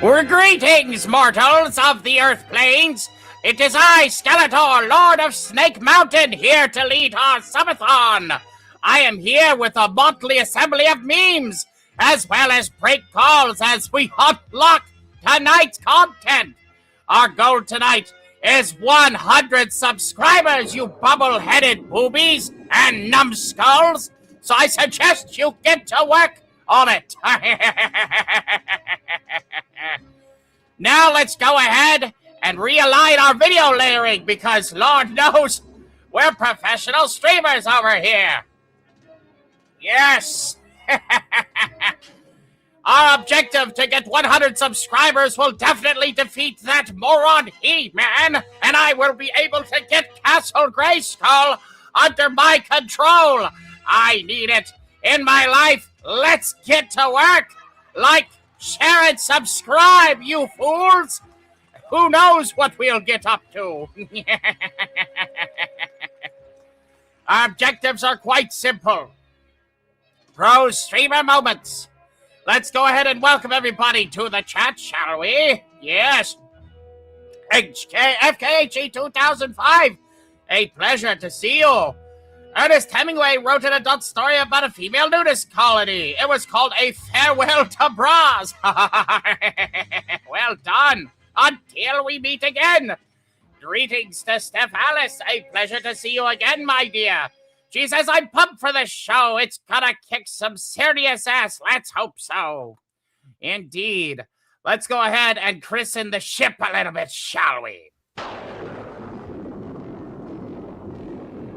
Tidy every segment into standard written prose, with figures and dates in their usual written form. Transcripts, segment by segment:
We're greetings, mortals of the Earth Plains. It is I, Skeletor, Lord of Snake Mountain, here to lead our Sub-A-Thon. I am here with a motley assembly of memes, as well as break calls as we unlock tonight's content. Our goal tonight is 100 subscribers, you bubble-headed boobies and numbskulls. So I suggest you get to work on it. Now let's go ahead and realign our video layering because Lord knows we're professional streamers over here. Yes. Our objective to get 100 subscribers will definitely defeat that moron He-Man, and I will be able to get Castle Grayskull under my control. I need it in my life. Let's get to work. Like, share, and subscribe, you fools. Who knows what we'll get up to? Our objectives are quite simple. Pro streamer moments. let's go ahead and welcome everybody to the chat, shall we? Yes. FKHE 2005. A pleasure to see you. Ernest Hemingway wrote an adult story about a female nudist colony. It was called A Farewell to Bras. Well done. Until we meet again. Greetings to Steph Alice. A pleasure to see you again, my dear. She says, I'm pumped for the show. It's gonna kick some serious ass. Let's hope so. Indeed. Let's go ahead and christen the ship a little bit, shall we?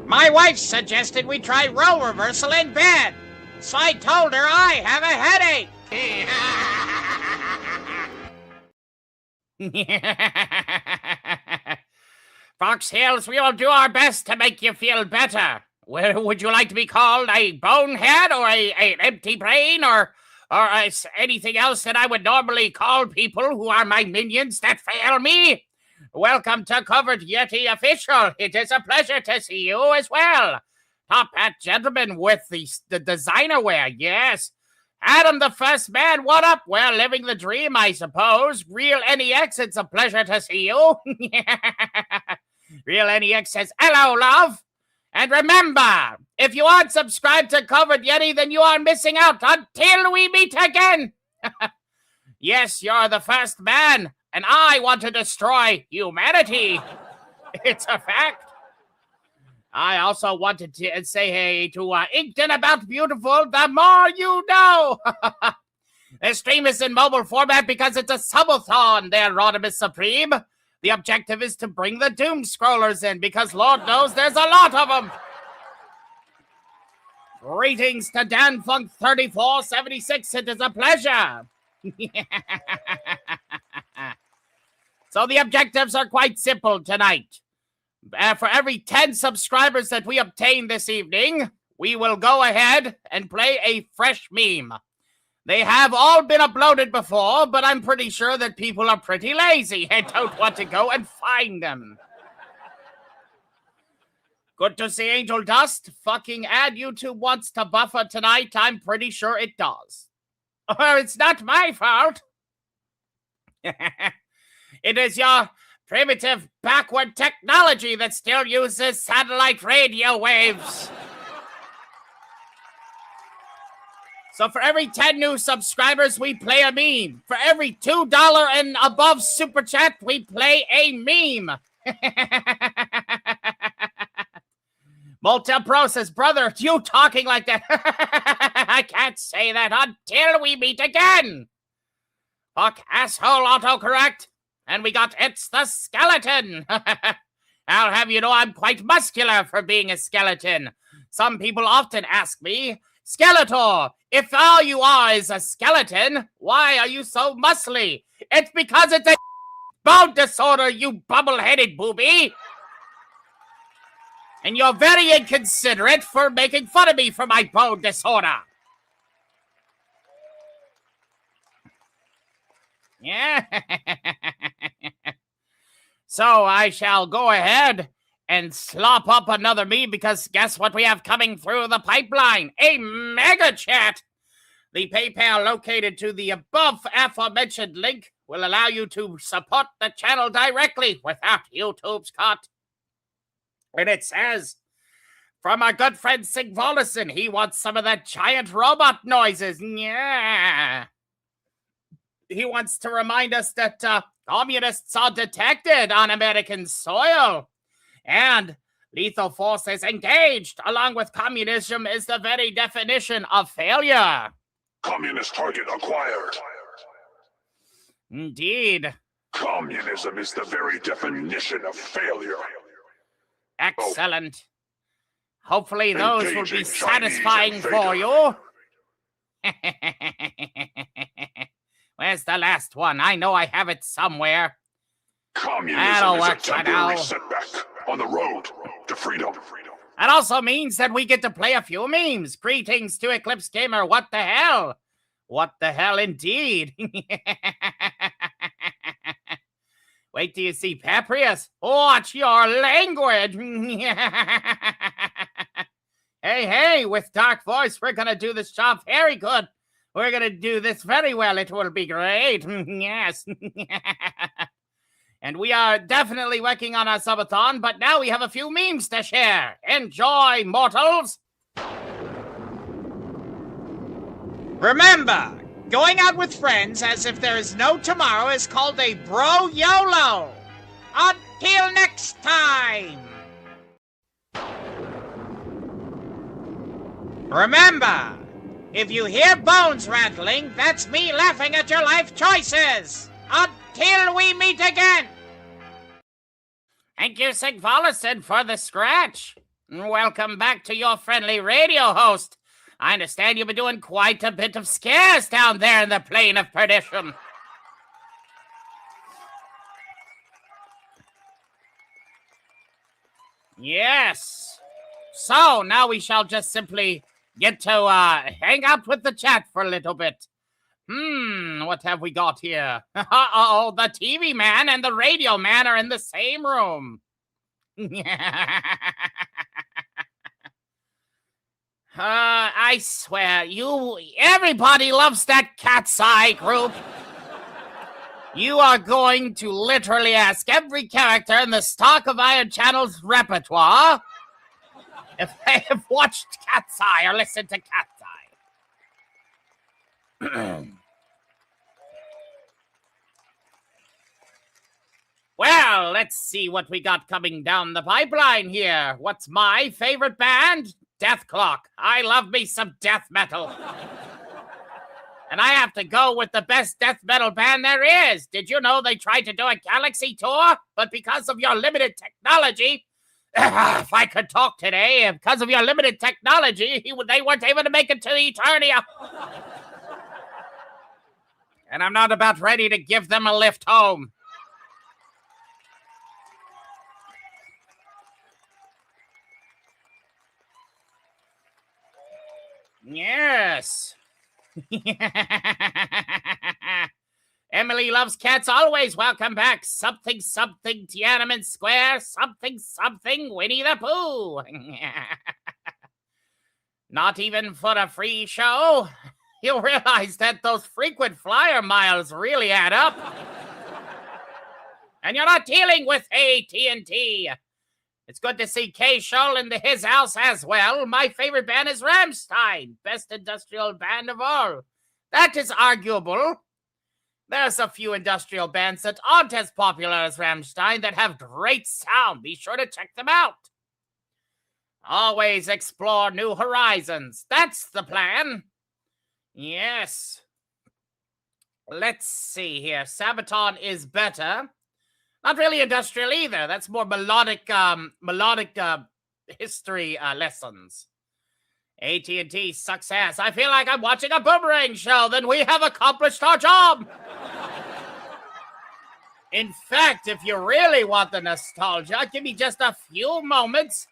My wife suggested we try role reversal in bed, so I told her I have a headache. Fox Hills, we will do our best to make you feel better. Would you like to be called a bonehead or an empty brain or anything else that I would normally call people who are my minions that fail me? Welcome to Covered Yeti Official. It is a pleasure to see you as well. Top hat gentleman with the designer wear, yes. Adam the First Man, what up? Well, living the dream, I suppose. Real NEX, it's a pleasure to see you. Real NEX says, hello, love. And remember, if you aren't subscribed to Covered Yeti, then you are missing out until we meet again. Yes, you're the first man, and I want to destroy humanity. It's a fact. I also wanted to say hey to Inkton About Beautiful, the more you know. This stream is in mobile format because it's a Sub-A-Thon there, Rodimus Supreme. The objective is to bring the doom scrollers in because Lord knows there's a lot of them. Greetings to Dan Funk 3476. It is a pleasure. So the objectives are quite simple tonight. For every 10 subscribers that we obtain this evening, we will go ahead and play a fresh meme. They have all been uploaded before, but I'm pretty sure that people are pretty lazy and don't want to go and find them. Good to see Angel Dust. Fucking Ad YouTube wants to buffer tonight. I'm pretty sure it does. Oh, it's not my fault. It is your primitive, backward technology that still uses satellite radio waves. So for every 10 new subscribers, we play a meme. For every $2 and above super chat, we play a meme. Multipro says, brother, you talking like that? I can't say that until we meet again. Fuck asshole autocorrect. And we got It's the Skeleton. I'll have you know I'm quite muscular for being a skeleton. Some people often ask me, Skeletor, if all you are is a skeleton, why are you so muscly? It's because it's a bone disorder, you bubble-headed booby. And you're very inconsiderate for making fun of me for my bone disorder. Yeah. So I shall go ahead and slop up another meme because guess what we have coming through the pipeline? A mega chat. The PayPal located to the above aforementioned link will allow you to support the channel directly without YouTube's cut. And it says, from our good friend Sig Volison, he wants some of that giant robot noises. Yeah. He wants to remind us that communists are detected on American soil. And lethal force is engaged, along with communism is the very definition of failure. Communist target acquired. Indeed. Communism is the very definition of failure. Excellent. Hopefully those will be Engaging satisfying Chinese for invader. you. Where's the last one? I know I have it somewhere. Communism That'll is work a for temporary now. setback on the road to freedom. That also means that we get to play a few memes. Greetings to Eclipse Gamer. What the hell? What the hell indeed? Wait till you see Paprius. Watch your language. Hey, with Dark Voice, we're going to do this job very good. We're gonna do this very well. It will be great. Yes. And we are definitely working on our Sub-A-Thon, but now we have a few memes to share. Enjoy, mortals! Remember, going out with friends as if there is no tomorrow is called a bro YOLO. Until next time! Remember, if you hear bones rattling, that's me laughing at your life choices. Until we meet again! Thank you, Sigvalison, for the scratch. Welcome back to your friendly radio host. I understand you've been doing quite a bit of scares down there in the plane of perdition. Yes. So, now we shall just simply get to hang out with the chat for a little bit. What have we got here? Uh-oh, the TV man and the radio man are in the same room. I swear, everybody loves that Cat's Eye group. You are going to literally ask every character in the Stock of Iron Channel's repertoire if they have watched Cat's Eye or listened to Cat's Eye. Well, let's see what we got coming down the pipeline here. What's my favorite band? Death Clock. I love me some death metal. And I have to go with the best death metal band there is. Did you know they tried to do a galaxy tour? But because of your limited technology, if I could talk today, because of your limited technology, they weren't able to make it to Eternia. And I'm not about ready to give them a lift home. Yes. Emily loves cats always. Welcome back. Something, something, Tiananmen Square. Something, something, Winnie the Pooh. Not even for a free show. You'll realize that those frequent flyer miles really add up. And you're not dealing with AT&T. It's good to see K. Shull in his house as well. My favorite band is Rammstein, best industrial band of all. That is arguable. There's a few industrial bands that aren't as popular as Rammstein that have great sound. Be sure to check them out. Always explore new horizons. That's the plan. Yes. Let's see here. Sub-A-Thon is better. Not really industrial either. That's more melodic history lessons. AT&T sucks ass. I feel like I'm watching a Boomerang show. Then we have accomplished our job. In fact, if you really want the nostalgia, give me just a few moments.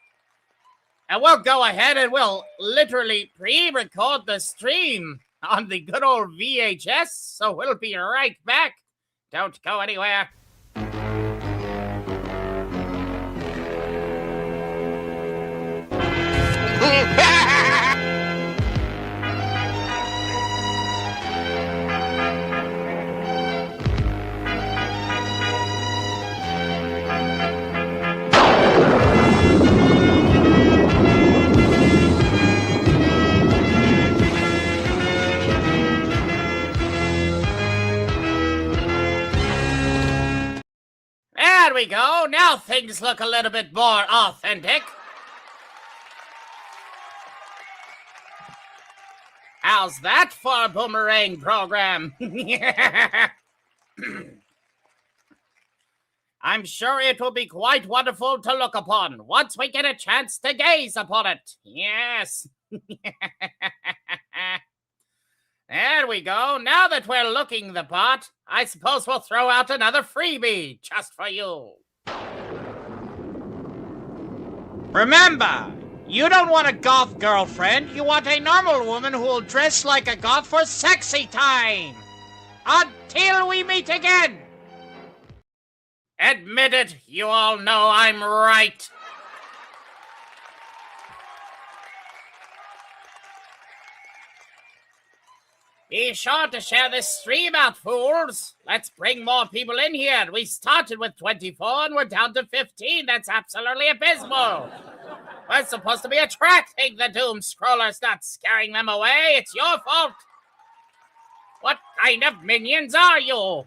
And we'll go ahead and we'll literally pre-record the stream on the good old VHS. So we'll be right back. Don't go anywhere. There we go. Now things look a little bit more authentic. How's that for a Boomerang program? I'm sure it will be quite wonderful to look upon once we get a chance to gaze upon it. Yes. There we go. Now that we're looking the part, I suppose we'll throw out another freebie just for you. Remember, you don't want a goth girlfriend. You want a normal woman who will dress like a goth for sexy time. Until we meet again. Admit it, you all know I'm right. Be sure to share this stream out, fools. Let's bring more people in here. We started with 24 and we're down to 15. That's absolutely abysmal. We're supposed to be attracting the doom scrollers, not scaring them away. It's your fault. What kind of minions are you?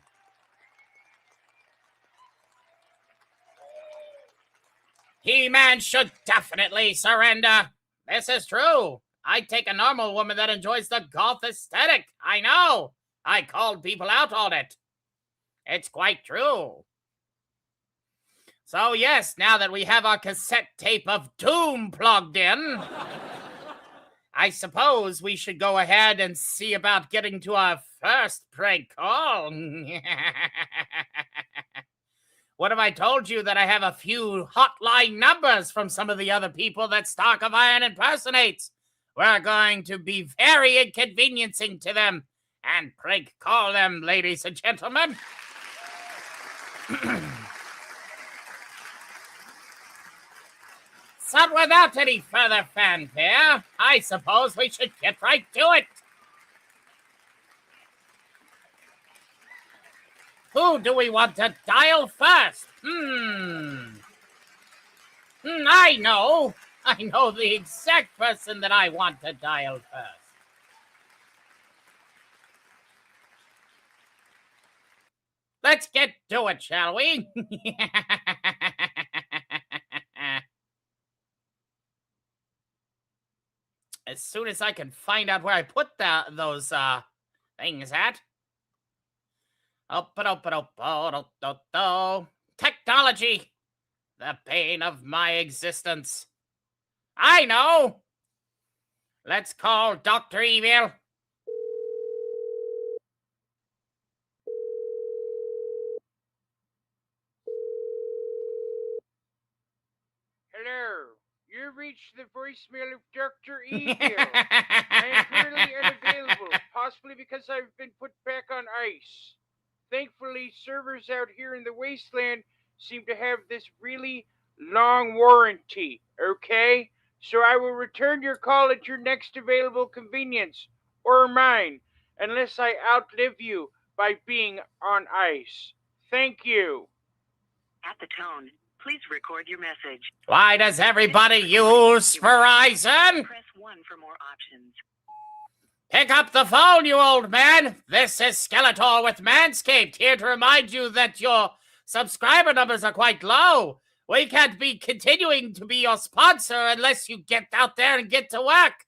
He-Man should definitely surrender. This is true. I'd take a normal woman that enjoys the goth aesthetic. I know. I called people out on it. It's quite true. So yes, now that we have our cassette tape of doom plugged in, I suppose we should go ahead and see about getting to our first prank call. What if I told you that I have a few hotline numbers from some of the other people that Stark of Iron impersonates? We're going to be very inconveniencing to them and prank call them, ladies and gentlemen. So without any further fanfare, I suppose we should get right to it. Who do we want to dial first? I know. I know the exact person that I want to dial first. Let's get to it, shall we? As soon as I can find out where I put those things at. Technology, the bane of my existence. I know. Let's call Dr. Evil. Hello. You reached the voicemail of Dr. Evil. I am currently unavailable, possibly because I've been put back on ice. Thankfully, servers out here in the wasteland seem to have this really long warranty, okay? So I will return your call at your next available convenience, or mine, unless I outlive you by being on ice. Thank you. At the tone, please record your message. Why does everybody use Verizon? Press 1 for more options. Pick up the phone, you old man. This is Skeletor with Manscaped, here to remind you that your subscriber numbers are quite low. We can't be continuing to be your sponsor unless you get out there and get to work.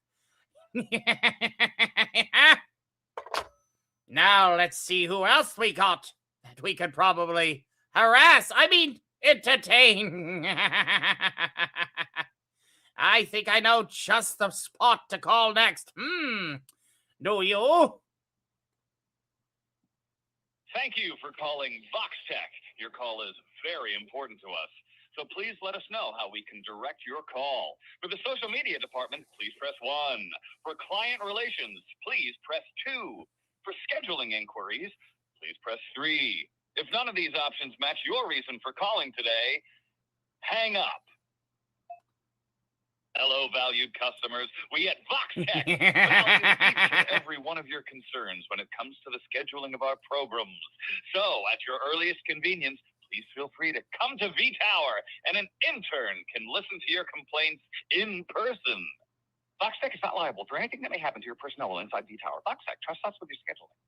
Now let's see who else we got that we could probably harass. Entertain. I think I know just the spot to call next. Do you? Thank you for calling VoxTech. Your call is very important to us. So please let us know how we can direct your call. For the social media department, please press 1. For client relations, please press 2. For scheduling inquiries, please press 3. If none of these options match your reason for calling today, hang up. Hello, valued customers. We at VoxTech will help you with each and every one of your concerns when it comes to the scheduling of our programs. So, at your earliest convenience, please feel free to come to V-Tower, and an intern can listen to your complaints in person. VoxTech is not liable for anything that may happen to your personnel while inside V-Tower. VoxTech, trust us with your scheduling.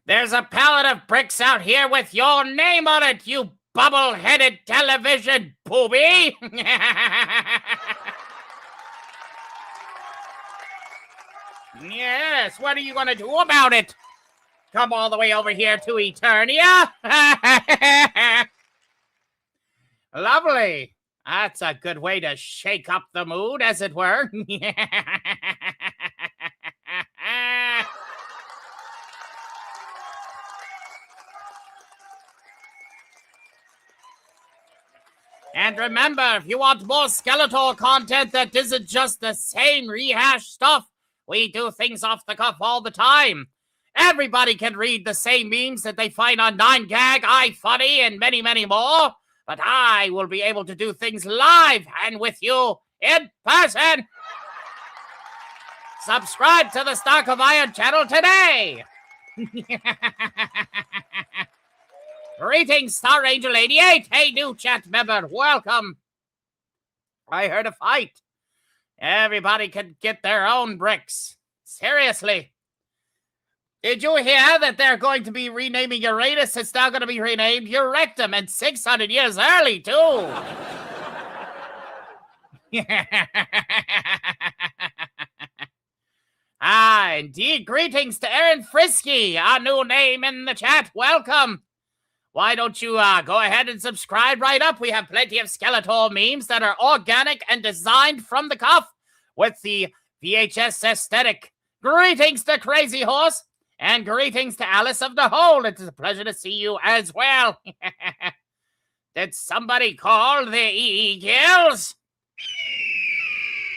There's a pallet of bricks out here with your name on it, you bubble-headed television booby! Yes, what are you gonna do about it? Come all the way over here to Eternia? Lovely. That's a good way to shake up the mood, as it were. And remember, if you want more Skeletor content that isn't just the same rehashed stuff, we do things off the cuff all the time. Everybody can read the same memes that they find on 9gag, iFunny, and many, many more. But I will be able to do things live and with you in person. Subscribe to the Stock of Iron channel today. Greetings, Star Angel 88. Hey, new chat member, welcome. I heard a fight. Everybody can get their own bricks. Seriously. Did you hear that they're going to be renaming Uranus? It's now going to be renamed Urectum, and 600 years early, too. Indeed. Greetings to Aaron Frisky, our new name in the chat. Welcome. Why don't you go ahead and subscribe right up? We have plenty of Skeletor memes that are organic and designed from the cuff with the VHS aesthetic. Greetings to Crazy Horse. And greetings to Alice of the Hole. It is a pleasure to see you as well. Did somebody call the Eagles?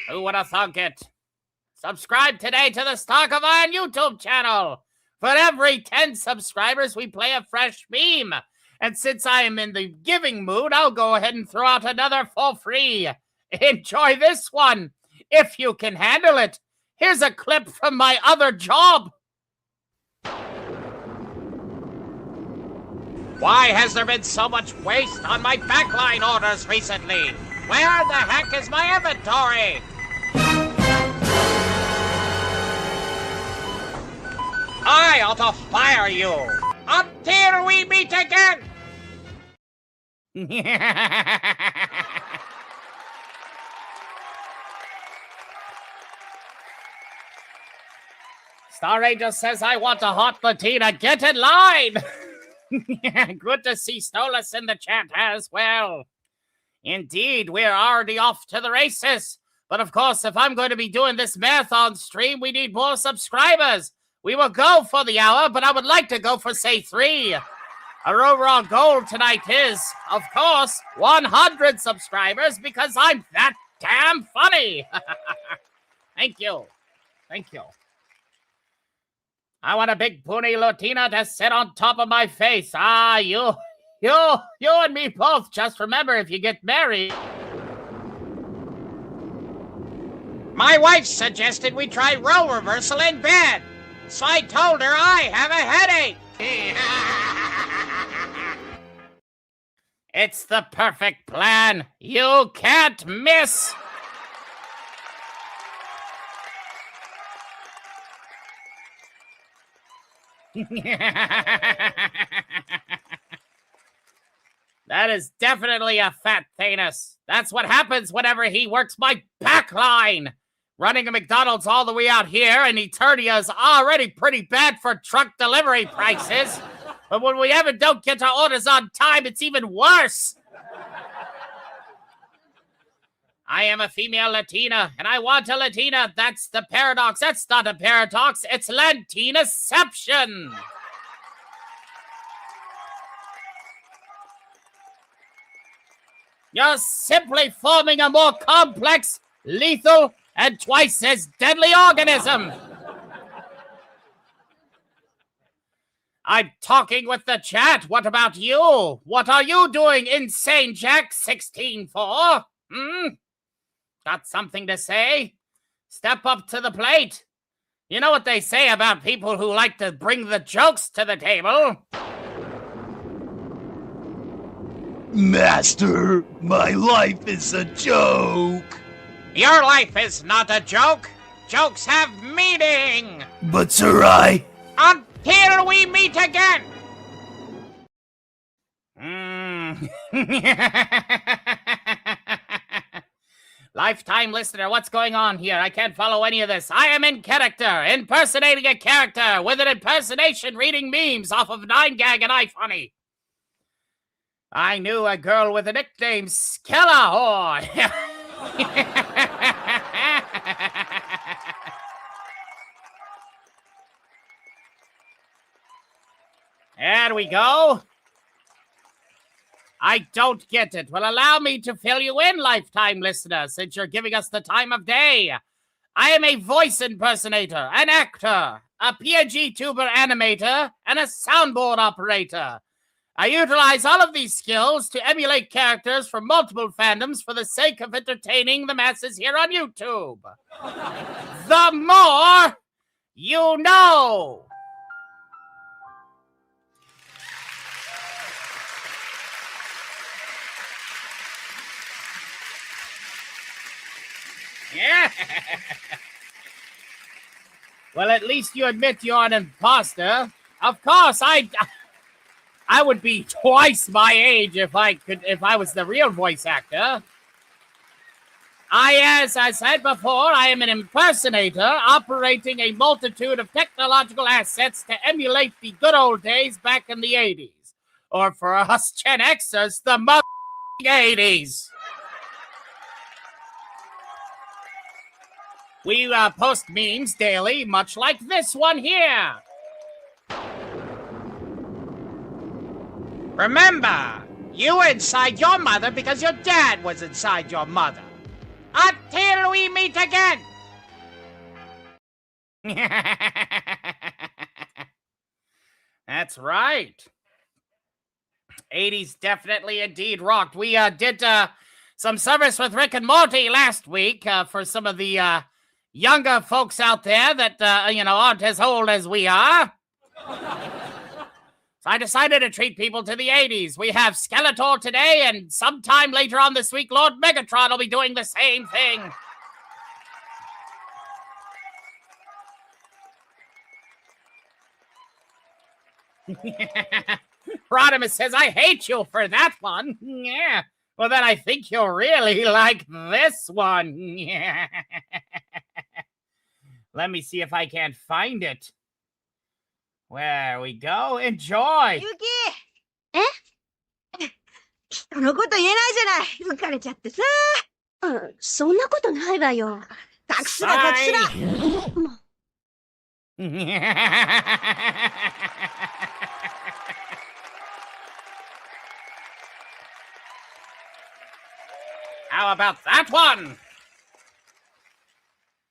Who would have thunk it? Subscribe today to the Stock of Iron YouTube channel. For every 10 subscribers, we play a fresh meme. And since I am in the giving mood, I'll go ahead and throw out another for free. Enjoy this one, if you can handle it. Here's a clip from my other job. Why has there been so much waste on my backline orders recently? Where the heck is my inventory? I ought to fire you until we meet again. Star Angel says, I want a hot Latina. Get in line. Good to see Stolas in the chat as well. Indeed, we're already off to the races. But of course, if I'm going to be doing this marathon stream, we need more subscribers. We will go for the hour, but I would like to go for, say, 3. Our overall goal tonight is, of course, 100 subscribers because I'm that damn funny. Thank you. Thank you. I want a big pony Latina to sit on top of my face. You and me both. Just remember, if you get married. My wife suggested we try role reversal in bed. So I told her I have a headache. It's the perfect plan. You can't miss. That is definitely a fat Thanos. That's what happens whenever he works my backline. Running a McDonald's all the way out here in Eternia is already pretty bad for truck delivery prices. But when we ever don't get our orders on time, it's even worse. I am a female Latina, and I want a Latina. That's the paradox. That's not a paradox. It's Latinaception. You're simply forming a more complex, lethal, and twice as deadly organism. I'm talking with the chat. What about you? What are you doing, Insane Jack 16-4? Got something to say? Step up to the plate. You know what they say about people who like to bring the jokes to the table? Master, my life is a joke. Your life is not a joke. Jokes have meaning. But Sarai... Until we meet again. Lifetime listener, what's going on here? I can't follow any of this. I am in character, impersonating a character with an impersonation reading memes off of 9gag and iFunny. I knew a girl with a nickname, Skeletor. There we go. I don't get it. Well, allow me to fill you in, lifetime listener, since you're giving us the time of day. I am a voice impersonator, an actor, a PNG tuber animator, and a soundboard operator. I utilize all of these skills to emulate characters from multiple fandoms for the sake of entertaining the masses here on YouTube. The more you know. Yeah. Well, at least you admit you're an imposter. Of course, I would be twice my age if I was the real voice actor. As I said before, I am an impersonator operating a multitude of technological assets to emulate the good old days back in the 80s. Or for us Gen Xers, the mother 80s. We post memes daily, much like this one here. Remember, you were inside your mother because your dad was inside your mother. Until we meet again! That's right. 80s definitely indeed rocked. We did some service with Rick and Morty last week for some of the younger folks out there that, aren't as old as we are. So I decided to treat people to the 80s. We have Skeletor today, and sometime later on this week, Lord Megatron will be doing the same thing. Rodimus says, I hate you for that one. Yeah. Well, then I think you'll really like this one. Yeah. Let me see if I can find it. There we go. Enjoy. ゆき人のこと言えないじゃない。疲れちゃってさ。そんなことないわよ。隠すな隠すな。もう How about that one?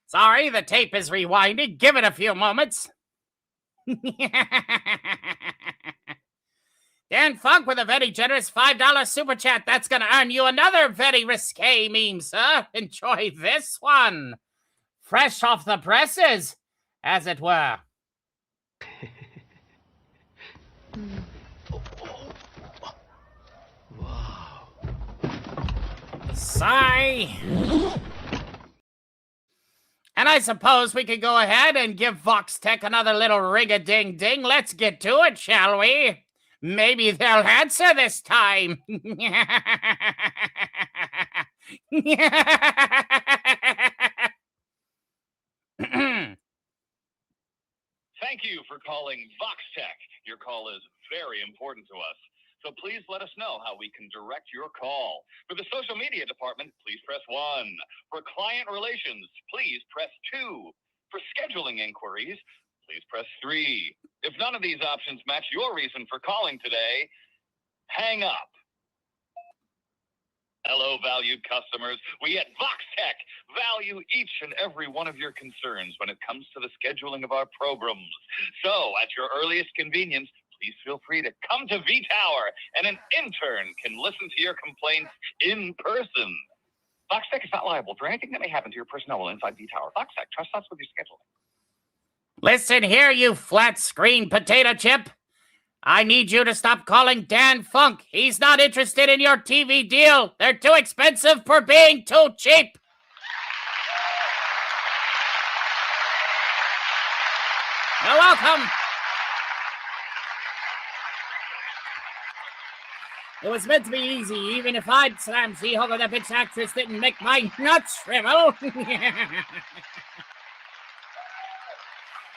Sorry, the tape is rewinding. Give it a few moments. Dan Funk with a very generous $5 super chat. That's going to earn you another very risque meme, sir. Enjoy this one. Fresh off the presses, as it were. Sigh. And I suppose we could go ahead and give Vox Tech another little ring-a-ding-ding. Let's get to it, shall we? Maybe they'll answer this time. Thank you for calling VoxTech. Your call is very important to us. So please let us know how we can direct your call. For the social media department, please press 1. For client relations, please press 2. For scheduling inquiries, please press 3. If none of these options match your reason for calling today, hang up. Hello, valued customers. We at VoxTech value each and every one of your concerns when it comes to the scheduling of our programs. So, at your earliest convenience, please feel free to come to V-Tower, and an intern can listen to your complaints in person. VoxTech is not liable for anything that may happen to your personnel while inside V-Tower. VoxTech, trust us with your scheduling. Listen here, you flat screen potato chip. I need you to stop calling Dan Funk. He's not interested in your TV deal. They're too expensive for being too cheap. You're welcome. It was meant to be easy. Even if I'd slam She-Hulk, that bitch actress didn't make my nuts shrivel.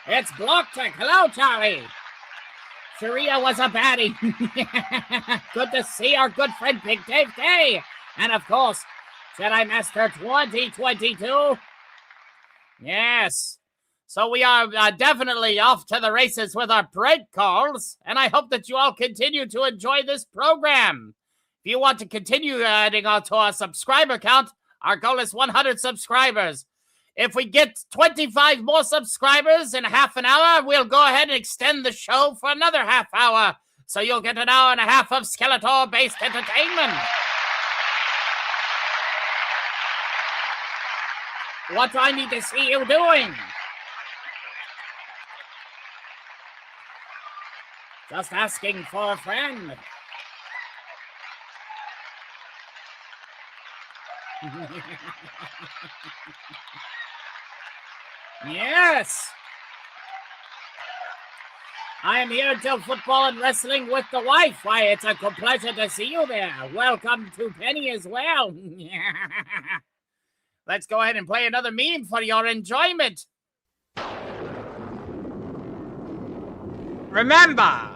It's BlockTech. Hello, Charlie. Sharia was a baddie. Good to see our good friend Big Dave Day. And of course, Jedi Master 2022. Yes. So we are definitely off to the races with our prank calls, and I hope that you all continue to enjoy this program. If you want to continue adding on to our subscriber count, our goal is 100 subscribers. If we get 25 more subscribers in half an hour, we'll go ahead and extend the show for another half hour. so you'll get an hour and a half of Skeletor-based entertainment. What do I need to see you doing? Just asking for a friend. Yes. I am here until football and wrestling with the wife. Why, it's a good pleasure to see you there. Welcome to Penny as well. Let's go ahead and play another meme for your enjoyment. Remember,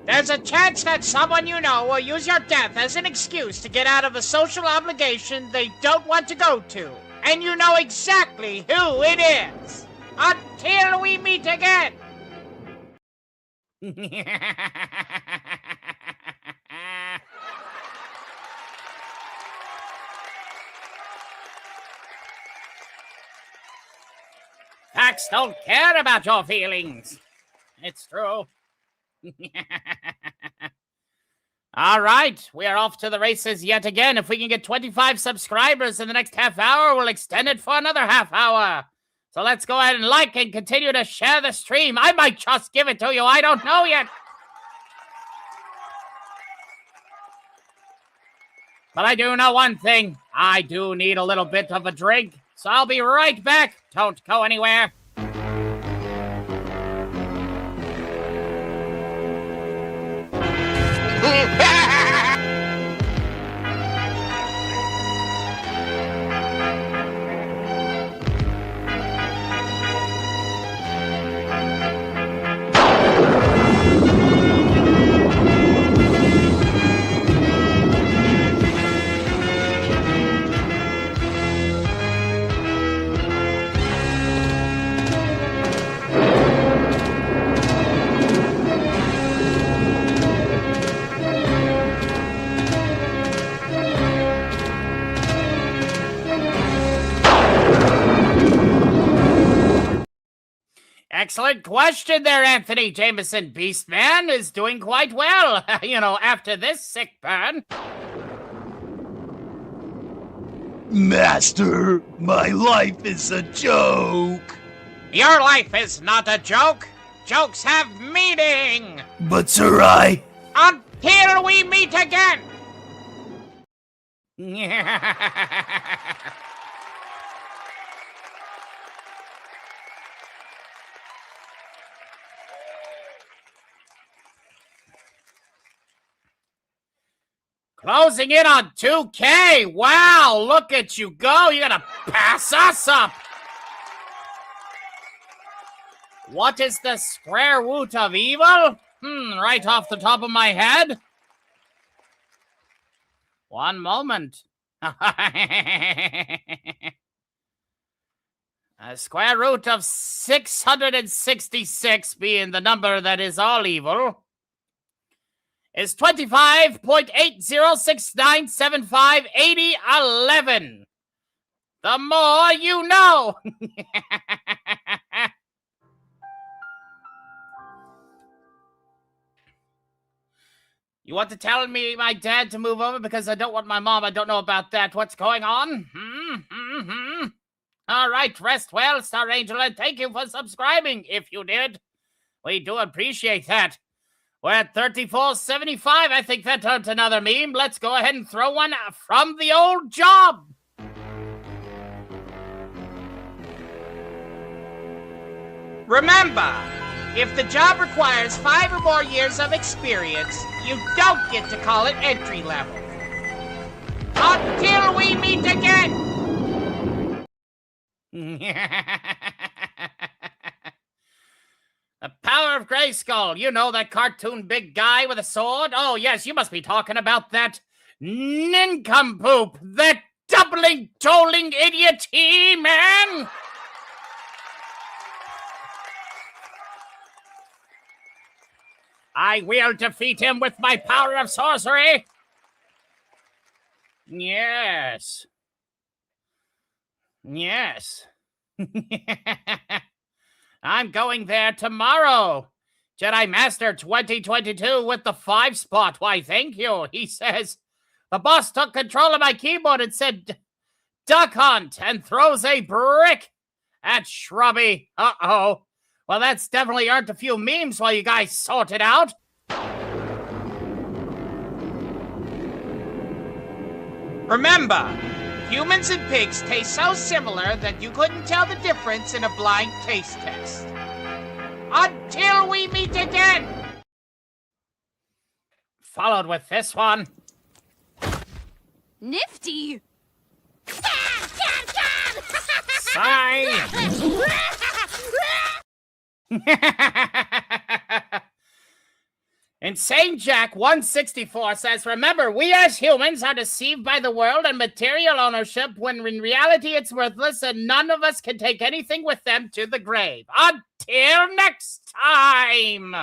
there's a chance that someone you know will use your death as an excuse to get out of a social obligation they don't want to go to. And you know exactly who it is. Until we meet again. Facts don't care about your feelings. It's true. All right, we are off to the races yet again. If we can get 25 subscribers in the next half hour, we'll extend it for another half hour. So let's go ahead and like and continue to share the stream. I might just give it to you. I don't know yet. But I do know one thing. I do need a little bit of a drink. So I'll be right back. Don't go anywhere. Excellent question there, Anthony Jameson. Beastman is doing quite well, after this sick burn. Master, my life is a joke. Your life is not a joke. Jokes have meaning. But Sarai... Until we meet again. Closing in on 2K. Wow, look at you go. You're going to pass us up. What is the square root of evil? Right off the top of my head. One moment. A square root of 666 being the number that is all evil is 25.8069758011. The more you know. You want to tell me my dad to move over because I don't want my mom? I don't know about that. What's going on? All right, rest well, Star Angel, and thank you for subscribing, if you did. We do appreciate that. We're at 34.75. I think that turned another meme. Let's go ahead and throw one from the old job. Remember, if the job requires 5 or more years of experience, you don't get to call it entry level. Until we meet again! The power of Grayskull. You know that cartoon big guy with a sword? Oh, yes, you must be talking about that nincompoop. That doubling, tolling idiot He-Man. I will defeat him with my power of sorcery. Yes. Yes. I'm going there tomorrow Jedi Master 2022 with the 5 spot. Why, thank you. He says, the boss took control of my keyboard and said, Duck Hunt, and throws a brick at Shrubby. Uh-oh. Well, that's definitely earned a few memes while you guys sort it out. Remember, humans and pigs taste so similar that you couldn't tell the difference in a blind taste test. Until we meet again! Followed with this one. Nifty! Sigh! Insane Jack 164 says, remember, we as humans are deceived by the world and material ownership when in reality it's worthless and none of us can take anything with them to the grave. Until next time!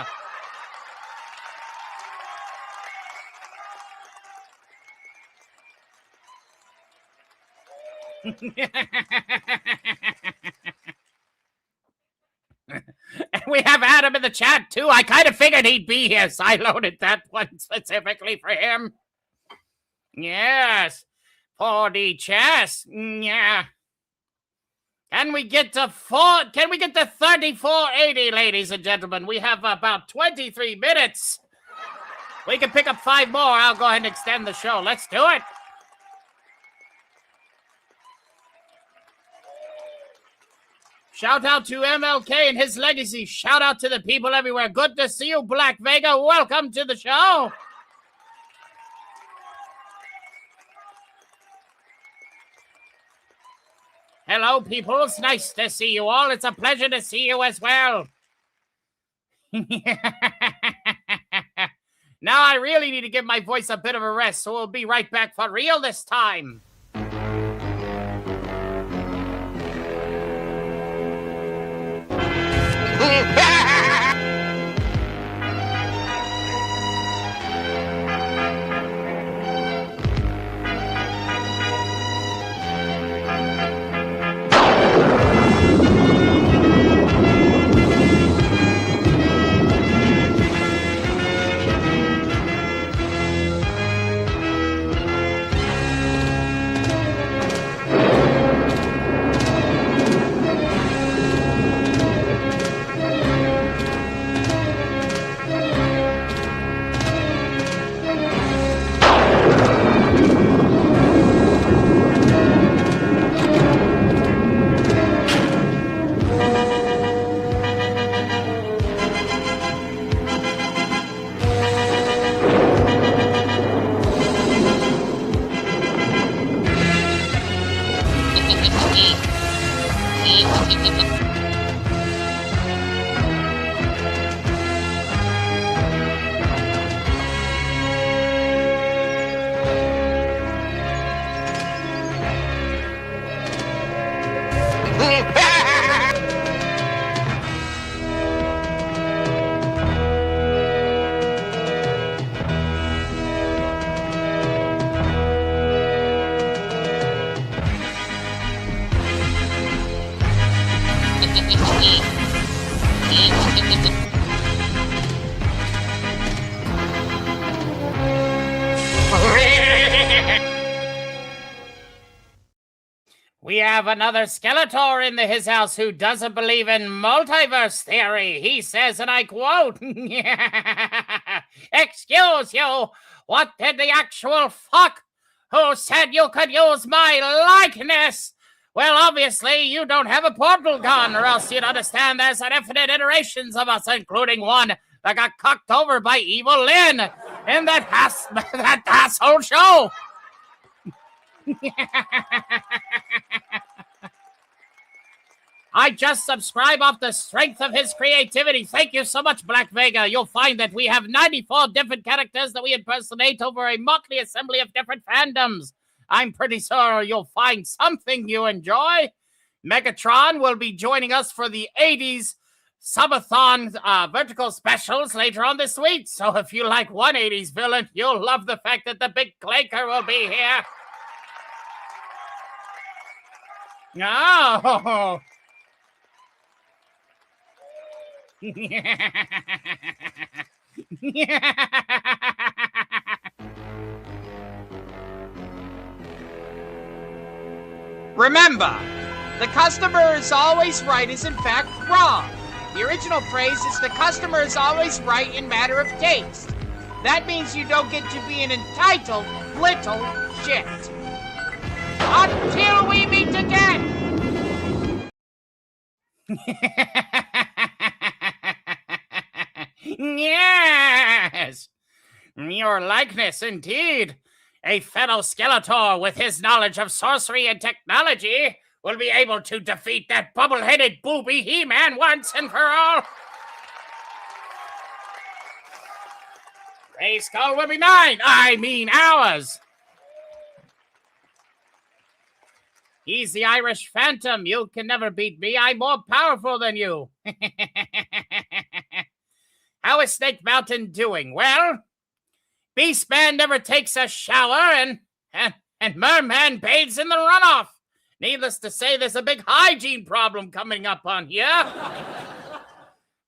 And we have Adam in the chat, too. I kind of figured he'd be here, so I loaded that one specifically for him. Yes. 4D chess. Yeah. Can we get to 3480, ladies and gentlemen? We have about 23 minutes. We can pick up 5 more. I'll go ahead and extend the show. Let's do it. Shout out to MLK and his legacy. Shout out to the people everywhere. Good to see you, Black Vega. Welcome to the show. Hello, people. It's nice to see you all. It's a pleasure to see you as well. Now I really need to give my voice a bit of a rest, so we'll be right back for real this time. We have another Skeletor in his house who doesn't believe in multiverse theory. He says, and I quote, excuse you, what did the actual fuck? Who said you could use my likeness? Well, obviously, you don't have a portal gun, or else you'd understand there's an infinite iterations of us, including one that got cucked over by Evil Lynn in that asshole show. I just subscribe off the strength of his creativity. Thank you so much, Black Vega. You'll find that we have 94 different characters that we impersonate over a motley assembly of different fandoms. I'm pretty sure you'll find something you enjoy. Megatron will be joining us for the 80s Sub-A-Thon vertical specials later on this week. So if you like one 80s villain, you'll love the fact that the big Clanker will be here. Oh. Remember, the customer is always right is in fact wrong. The original phrase is the customer is always right in matter of taste. That means you don't get to be an entitled little shit. Until we meet again! Yes! Your likeness, indeed. A fellow Skeletor with his knowledge of sorcery and technology will be able to defeat that bubble-headed booby He-Man once and for all. Grayskull will be mine. I mean ours. He's the Irish Phantom. You can never beat me. I'm more powerful than you. How is Snake Mountain doing? Well, Beastman never takes a shower and Merman bathes in the runoff. Needless to say, there's a big hygiene problem coming up on here.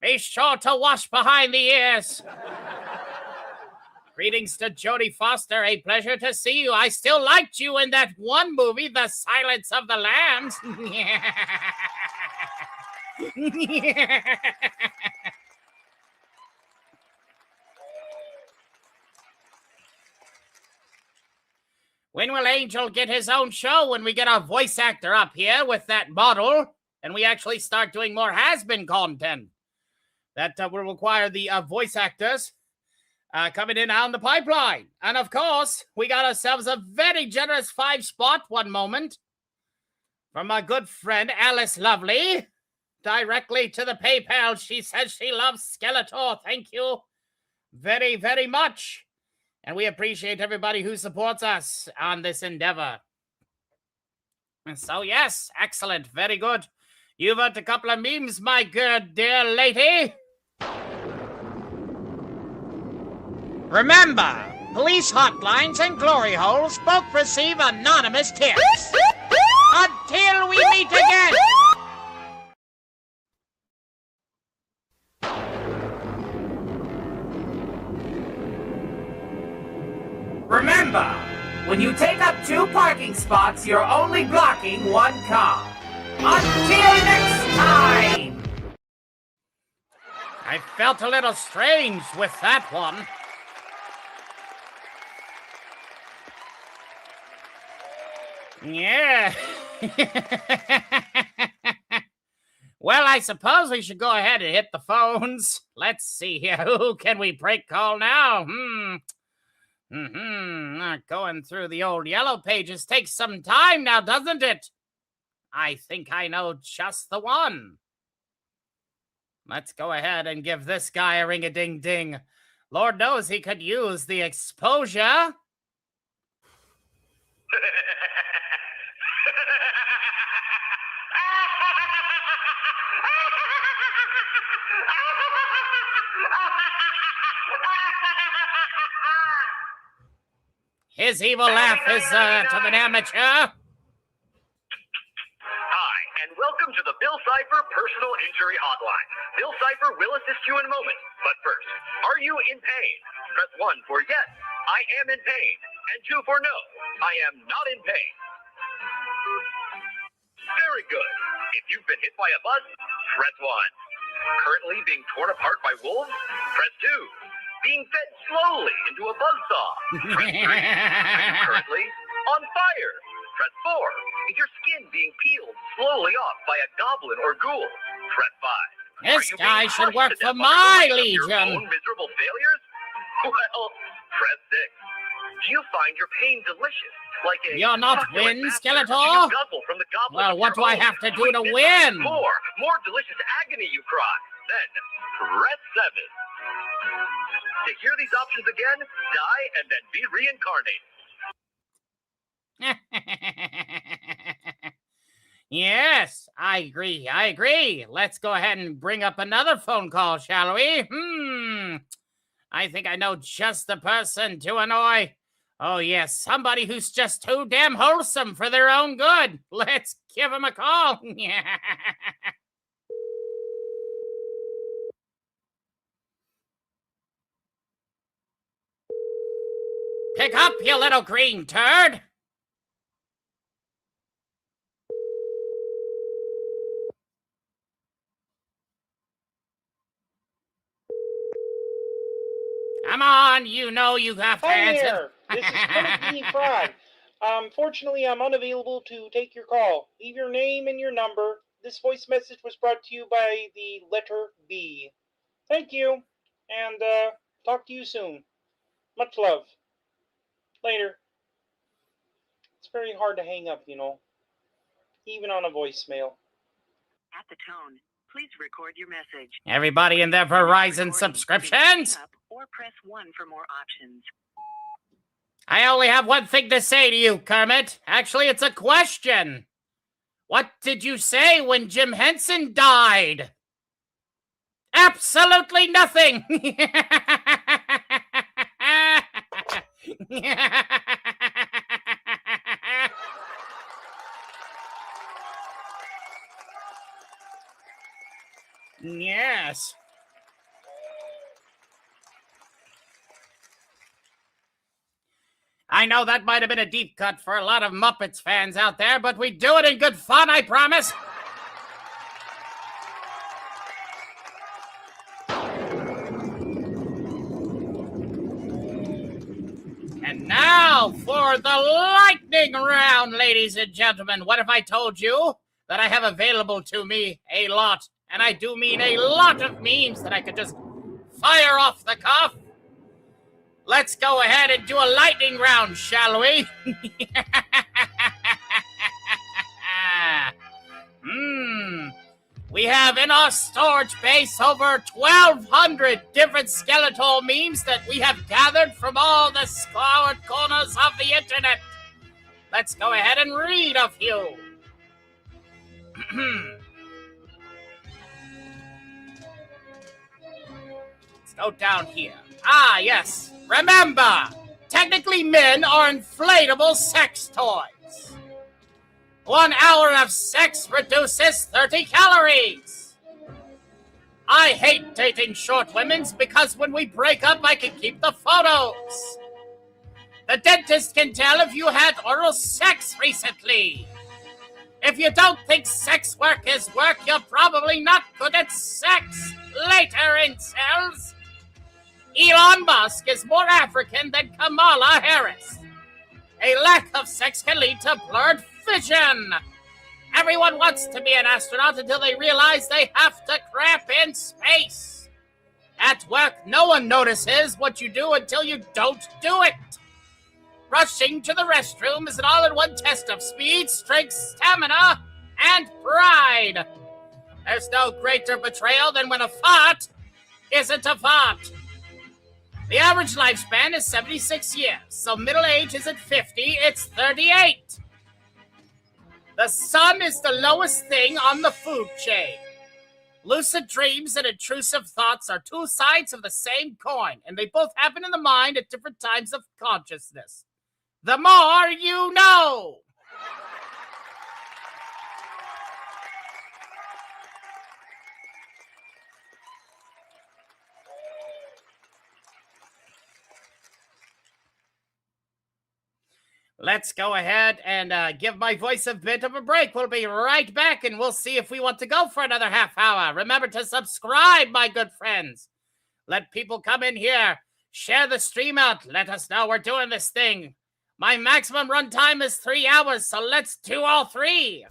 Be sure to wash behind the ears. Greetings to Jodie Foster. A pleasure to see you. I still liked you in that one movie, The Silence of the Lambs. When will Angel get his own show? When we get our voice actor up here with that model and we actually start doing more has-been content. That will require the voice actors coming in on the pipeline. And of course, we got ourselves a very generous 5-spot one moment from my good friend Alice Lovely. Directly to the PayPal. She says she loves Skeletor. Thank you very, very much. And we appreciate everybody who supports us on this endeavor. And so, yes, excellent. Very good. You've earned a couple of memes, my good dear lady. Remember, police hotlines and glory holes both receive anonymous tips. Until we meet again! Remember, when you take up 2 parking spots, you're only blocking 1 car. Until next time! I felt a little strange with that one. Yeah. Well, I suppose we should go ahead and hit the phones. Let's see here. Who can we prank call now? Going through the old yellow pages takes some time now, doesn't it? I think I know just the one. Let's go ahead and give this guy a ring-a-ding-ding. Lord knows he could use the exposure. His evil laugh is of an amateur. Hi, and welcome to the Bill Cipher Personal Injury Hotline. Bill Cipher will assist you in a moment. But first, are you in pain? Press 1 for yes, I am in pain. And 2 for no, I am not in pain. Very good. If you've been hit by a bus, press 1. Currently being torn apart by wolves, press 2. Being fed slowly into a buzzsaw, press 3. Are you currently on fire? Press 4. Is your skin being peeled slowly off by a goblin or ghoul? Press 5. This guy should work for my legion. Your own miserable failures? Well, press 6. Do you find your pain delicious? Like a You're not win, Skeletor? From the goblin Well, what do I have to do to win? More delicious agony you cry. Then press 7. To hear these options again, die and then be reincarnated. Yes, I agree. Let's go ahead and bring up another phone call, shall we? I think I know just the person to annoy. Oh, yes, somebody who's just too damn wholesome for their own good. Let's give him a call. Pick up, you little green turd! Come on, you know you have to Hi answer. there, this is Kermit the Frog. Fortunately, I'm unavailable to take your call. Leave your name and your number. This voice message was brought to you by the letter B. Thank you, and talk to you soon. Much love. Later. It's very hard to hang up, even on a voicemail. At the tone, please record your message. Everybody in their Verizon subscriptions? Or press 1 for more options. I only have one thing to say to you, Kermit. Actually, it's a question. What did you say when Jim Henson died? Absolutely nothing! Yes. I know that might have been a deep cut for a lot of Muppets fans out there, but we do it in good fun, I promise. And now for the lightning round, ladies and gentlemen. What if I told you that I have available to me a lot, and I do mean a lot of memes that I could just fire off the cuff? Let's go ahead and do a lightning round, shall we? We have in our storage base over 1,200 different Skeletor memes that we have gathered from all the scoured corners of the internet. Let's go ahead and read a few. Let's go down here. Ah, yes. Remember, technically men are inflatable sex toys. 1 hour of sex reduces 30 calories. I hate dating short women because when we break up, I can keep the photos. The dentist can tell if you had oral sex recently. If you don't think sex work is work, you're probably not good at sex. Later, incels. Elon Musk is more African than Kamala Harris. A lack of sex can lead to blurred vision. Everyone wants to be an astronaut until they realize they have to crap in space. At work, no one notices what you do until you don't do it. Rushing to the restroom is an all-in-one test of speed, strength, stamina, and pride. There's no greater betrayal than when a fart isn't a fart. The average lifespan is 76 years, so middle age isn't 50, it's 38. The sun is the lowest thing on the food chain. Lucid dreams and intrusive thoughts are two sides of the same coin, and they both happen in the mind at different times of consciousness. The more you know. Let's go ahead and give my voice a bit of a break. We'll be right back, and we'll see if we want to go for another half hour. Remember to subscribe, my good friends. Let people come in here. Share the stream out. Let us know we're doing this thing. My maximum runtime is 3 hours, so let's do all 3.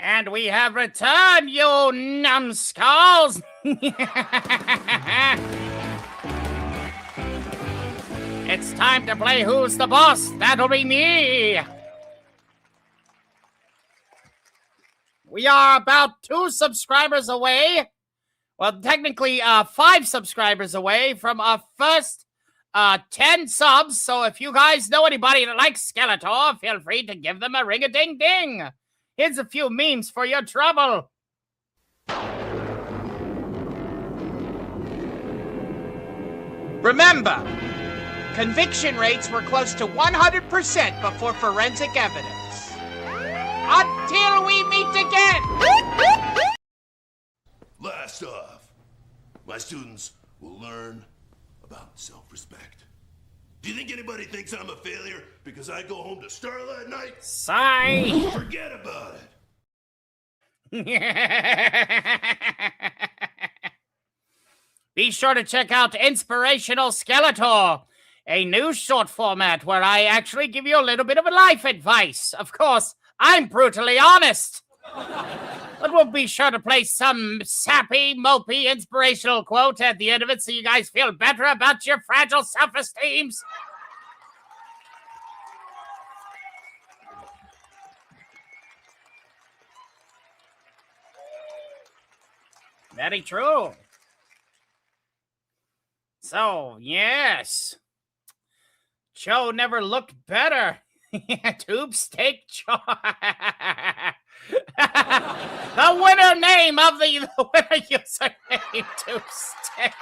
And we have returned, you numbskulls! It's time to play Who's the Boss? That'll be me! We are about 2 subscribers away. Well, technically, 5 subscribers away from our first 10 subs. So if you guys know anybody that likes Skeletor, feel free to give them a ring-a-ding-ding. Here's a few memes for your trouble. Remember, conviction rates were close to 100% before forensic evidence. Until we meet again! Last off, my students will learn about self-respect. Do you think anybody thinks I'm a failure because I go home to Starla at night? Sigh. Forget about it. Be sure to check out Inspirational Skeletor, a new short format where I actually give you a little bit of a life advice. Of course, I'm brutally honest. But we'll be sure to play some sappy, mopey, inspirational quote at the end of it so you guys feel better about your fragile self-esteems. Very true. So, yes. Joe never looked better. Tube steak Joe. The winner name of the winner username, Tube steak.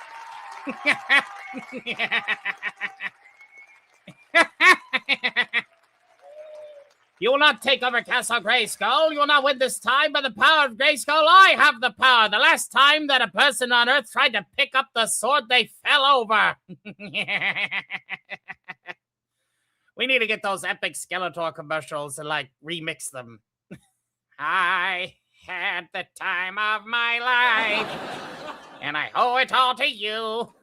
You will not take over Castle Grayskull. You will not win this time. By the power of Grayskull, I have the power. The last time that a person on Earth tried to pick up the sword, they fell over. We need to get those epic Skeletor commercials and, like, remix them. I had the time of my life, and I owe it all to you.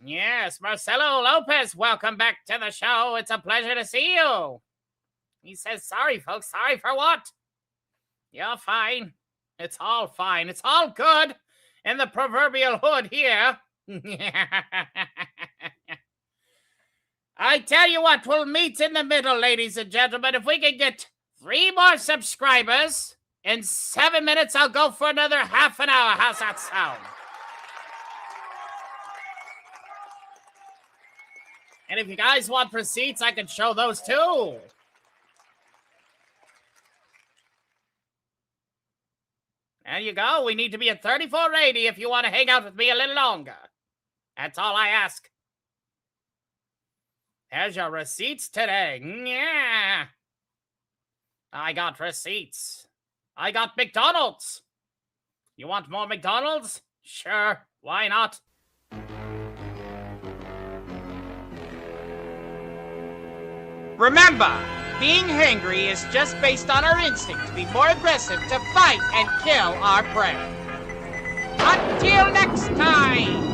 Yes, Marcelo Lopez, welcome back to the show. It's a pleasure to see you. He says, sorry, folks. Sorry for what? You're fine. It's all fine. It's all good in the proverbial hood here. I tell you what, we'll meet in the middle, ladies and gentlemen. If we can get 3 more subscribers, in 7 minutes, I'll go for another half an hour. How's that sound? And if you guys want receipts, I can show those too. There you go. We need to be at 3480 if you want to hang out with me a little longer. That's all I ask. Here's your receipts today. Yeah. I got receipts. I got McDonald's. You want more McDonald's? Sure. Why not? Remember, being hangry is just based on our instinct to be more aggressive, to fight and kill our prey. Until next time!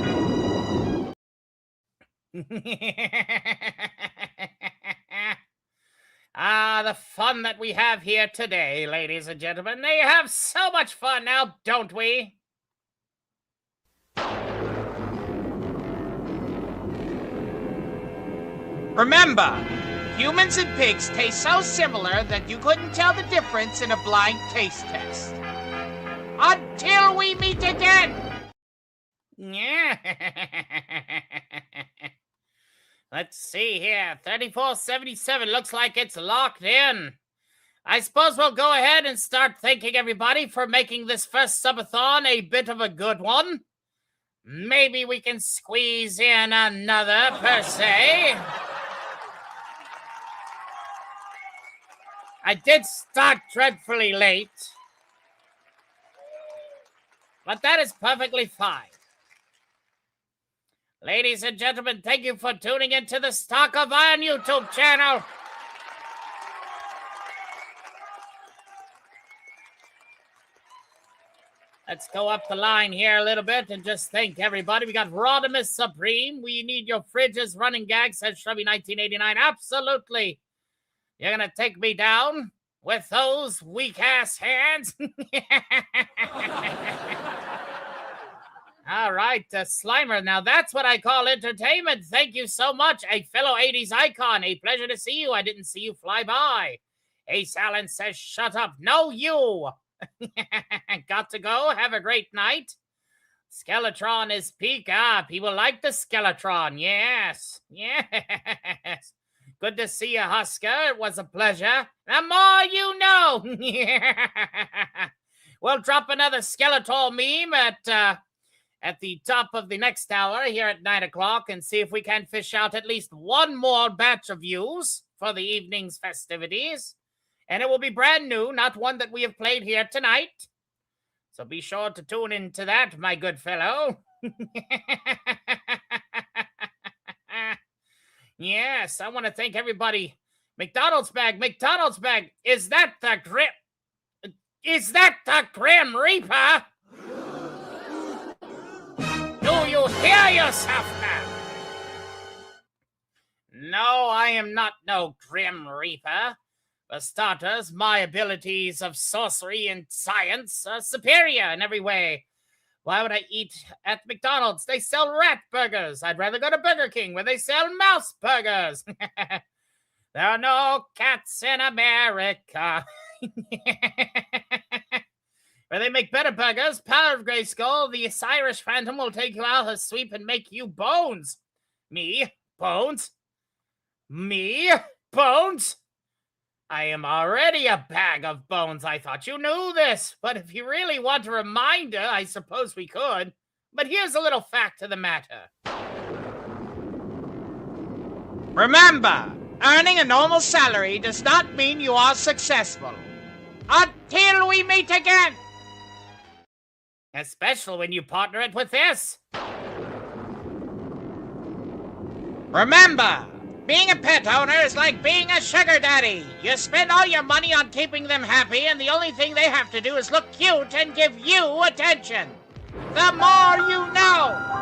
The fun that we have here today, ladies and gentlemen. They have so much fun now, don't we? Remember, humans and pigs taste so similar that you couldn't tell the difference in a blind taste test. Until we meet again! Yeah. Let's see here. 3477 looks like it's locked in. I suppose we'll go ahead and start thanking everybody for making this first Sub-A-Thon a bit of a good one. Maybe we can squeeze in another per se. I did start dreadfully late, but that is perfectly fine. Ladies and gentlemen, thank you for tuning into the Stock of Iron YouTube channel. Let's go up the line here a little bit and just thank everybody. We got Rodimus Supreme. We need your fridges running gag, says Shrubby 1989. Absolutely. You're going to take me down with those weak-ass hands? All right, Slimer. Now that's what I call entertainment. Thank you so much, a fellow 80s icon. A pleasure to see you. I didn't see you fly by. Ace Allen says, shut up. No, you. Got to go. Have a great night. Skeletron is peak. People like the Skeletron. Yes. Yes. Good to see you, Husker. It was a pleasure. The more you know. We'll drop another Skeletor meme at the top of the next hour here at 9 o'clock and see if we can fish out at least one more batch of views for the evening's festivities. And it will be brand new, not one that we have played here tonight. So be sure to tune into that, my good fellow. Yes, I want to thank everybody. McDonald's bag. Is that the Grim Reaper? Do you hear yourself now? No, I am not no Grim Reaper. For starters, my abilities of sorcery and science are superior in every way. Why would I eat at McDonald's? They sell rat burgers. I'd rather go to Burger King where they sell mouse burgers. There are no cats in America. Where they make better burgers. Power of Grayskull, the Irish Phantom will take you out of sleep and make you bones. Me? Bones? Me? Bones? I am already a bag of bones. I thought you knew this. But if you really want a reminder, I suppose we could. But here's a little fact to the matter. Remember, earning a normal salary does not mean you are successful. Until we meet again! Especially when you partner it with this. Remember, being a pet owner is like being a sugar daddy. You spend all your money on keeping them happy, and the only thing they have to do is look cute and give you attention. The more you know.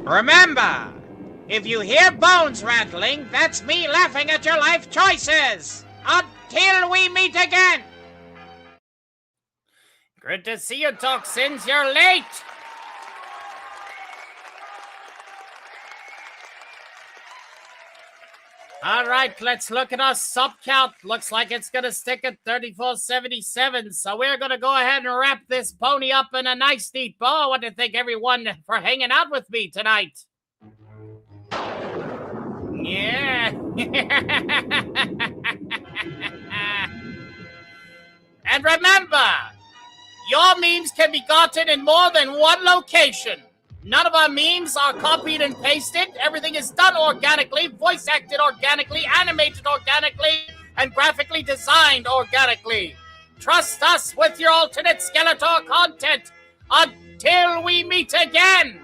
Remember, if you hear bones rattling, that's me laughing at your life choices. Until we meet again. Good to see you, Toxins. You're late. All right, let's look at our sub count. Looks like it's going to stick at 3477. So we're going to go ahead and wrap this pony up in a nice, neat bow. I want to thank everyone for hanging out with me tonight. Yeah. And remember, your memes can be gotten in more than one location. None of our memes are copied and pasted. Everything is done organically, voice acted organically, animated organically, and graphically designed organically. Trust us with your alternate Skeletor content until we meet again.